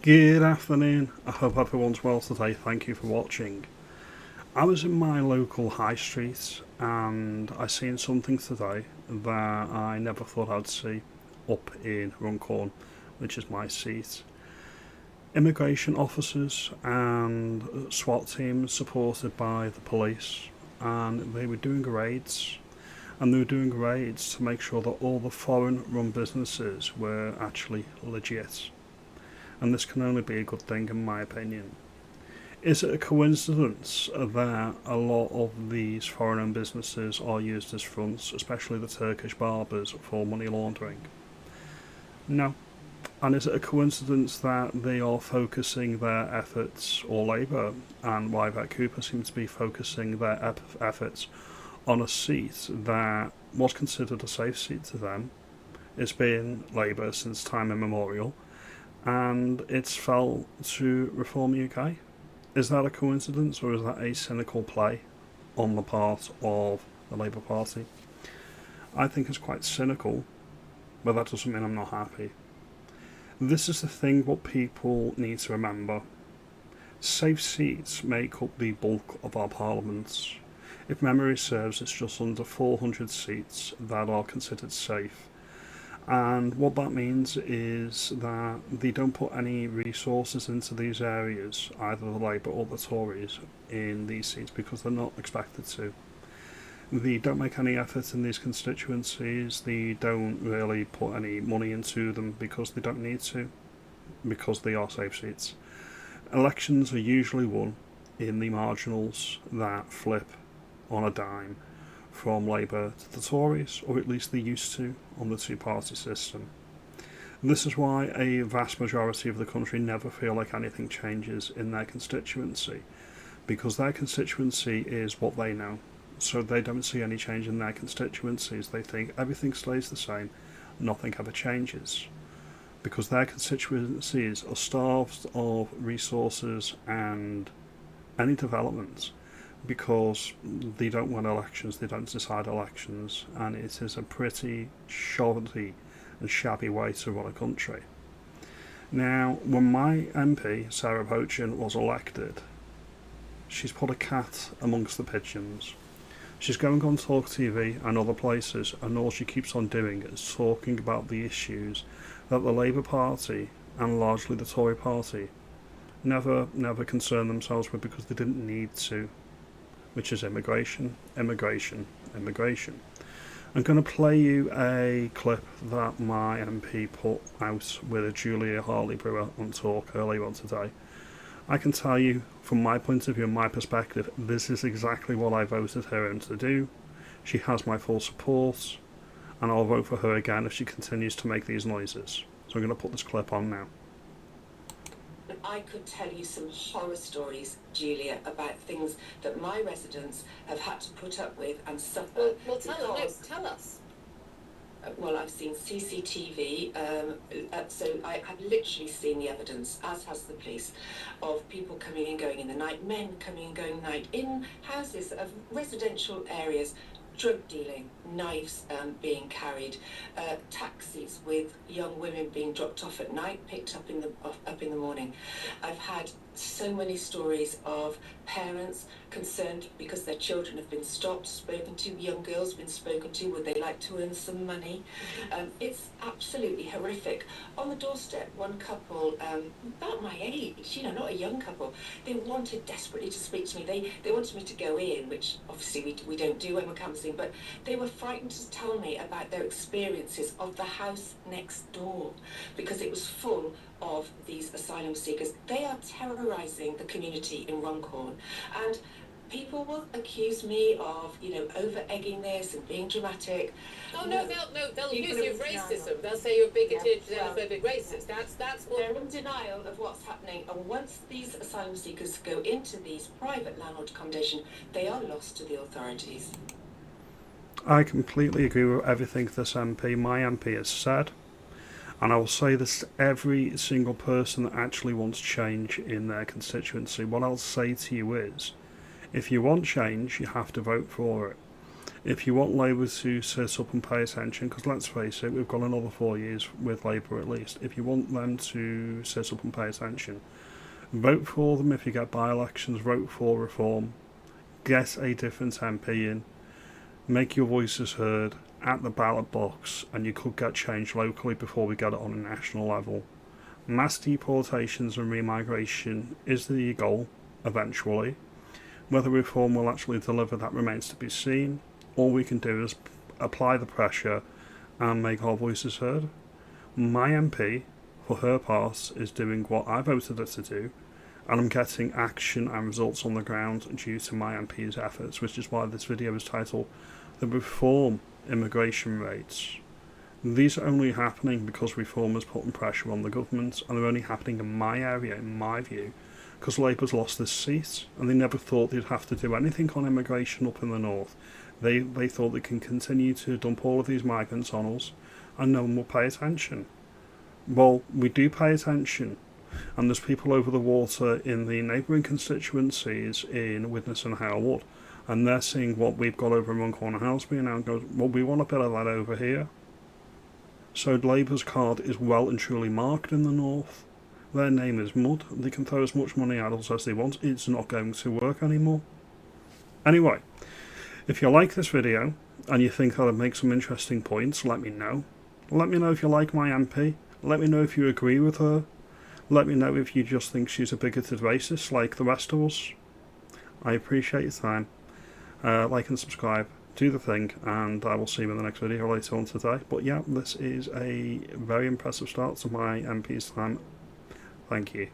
Good afternoon. I hope everyone's well today. Thank you for watching. I was in my local high street and I seen something today that I never thought I'd see up in Runcorn, which is my seat. Immigration officers and SWAT teams supported by the police, and they were doing raids. And they were doing raids to make sure that all the foreign run businesses were actually legit. And this can only be a good thing in my opinion. Is it a coincidence that a lot of these foreign-owned businesses are used as fronts, especially the Turkish barbers, for money laundering? No. And is it a coincidence that they are focusing their efforts, or Labour and Yvette Cooper seem to be focusing their efforts on a seat that was considered a safe seat to them? It's been Labour since time immemorial, and it's fell to Reform UK. Is that a coincidence, or is that a cynical play on the part of the Labour Party? I think it's quite cynical, but that doesn't mean I'm not happy. This is the thing what people need to remember. Safe seats make up the bulk of our parliaments. If memory serves, it's just under 400 seats that are considered safe. And what that means is that they don't put any resources into these areas, either the Labour or the Tories, in these seats because they're not expected to. They don't make any effort in these constituencies, they don't really put any money into them because they don't need to, because they are safe seats. Elections are usually won in the marginals that flip on a dime from Labour to the Tories, or at least they used to, on the two-party system. And this is why a vast majority of the country never feel like anything changes in their constituency, because their constituency is what they know. So they don't see any change in their constituencies. They think everything stays the same, nothing ever changes. Because their constituencies are starved of resources and any development, because they don't win elections, they don't decide elections, and it is a pretty shoddy and shabby way to run a country. Now, when my MP, Sarah Overton, was elected, she's put a cat amongst the pigeons. She's going on Talk TV and other places, and all she keeps on doing is talking about the issues that the Labour Party, and largely the Tory Party, never concerned themselves with because they didn't need to, which is immigration. I'm going to play you a clip that my MP put out with Julia Hartley-Brewer on Talk earlier on today. I can tell you, from my point of view and my perspective, this is exactly what I voted her in to do. She has my full support, and I'll vote for her again if she continues to make these noises. So I'm going to put this clip on now. I could tell you some horror stories, Julia, about things that my residents have had to put up with and suffer. Well, tell us. Well, I've seen CCTV, so I have literally seen the evidence, as has the police, of people coming and going in the night, men coming and going at night, in houses of residential areas, drug dealing, knives being carried, taxis with young women being dropped off at night, picked up in the morning. I've had so many stories of parents concerned because their children have been stopped, spoken to, young girls been spoken to, would they like to earn some money? It's absolutely horrific. On the doorstep, one couple, about my age, not a young couple, they wanted desperately to speak to me. They wanted me to go in, which obviously we don't do when we're canvassing, but they were frightened to tell me about their experiences of the house next door because it was full of these asylum seekers. They are terrorising the community in Runcorn, and people will accuse me of, over-egging this and being dramatic. Oh no, they'll accuse you of racism. They'll say you're bigoted, xenophobic, racist. That's what they're in denial of what's happening, and once these asylum seekers go into these private landlord accommodation, they are lost to the authorities. I completely agree with everything my MP has said. And I will say this to every single person that actually wants change in their constituency. What I'll say to you is, if you want change, you have to vote for it. If you want Labour to sit up and pay attention, because let's face it, we've got another 4 years with Labour at least. If you want them to sit up and pay attention, vote for them if you get by-elections, vote for reform, get a different MP in, make your voices heard at the ballot box, and you could get change locally before we get it on a national level. Mass deportations and remigration is the goal, eventually. Whether reform will actually deliver, that remains to be seen. All we can do is apply the pressure and make our voices heard. My MP, for her part, is doing what I voted her to do, and I'm getting action and results on the ground due to my MP's efforts, which is why this video is titled The Reform Immigration Rates. These are only happening because reform is putting pressure on the government, and they're only happening in my area, in my view, because Labour's lost this seat, and they never thought they'd have to do anything on immigration up in the north. They thought they can continue to dump all of these migrants on us, and no one will pay attention. Well, we do pay attention, and there's people over the water in the neighbouring constituencies in Widnes and Halewood, and they're seeing what we've got over in Runcorn and Helsby, and now goes, well, we want a bit of that over here. So Labour's card is well and truly marked in the north. Their name is mud. They can throw as much money at us as they want. It's not going to work anymore. Anyway, if you like this video and you think I'll make some interesting points, let me know. Let me know if you like my MP. Let me know if you agree with her. Let me know if you just think she's a bigoted racist like the rest of us. I appreciate your time. Like and subscribe. Do the thing, and I will see you in the next video later on today. But yeah, this is a very impressive start to my MP's time. Thank you.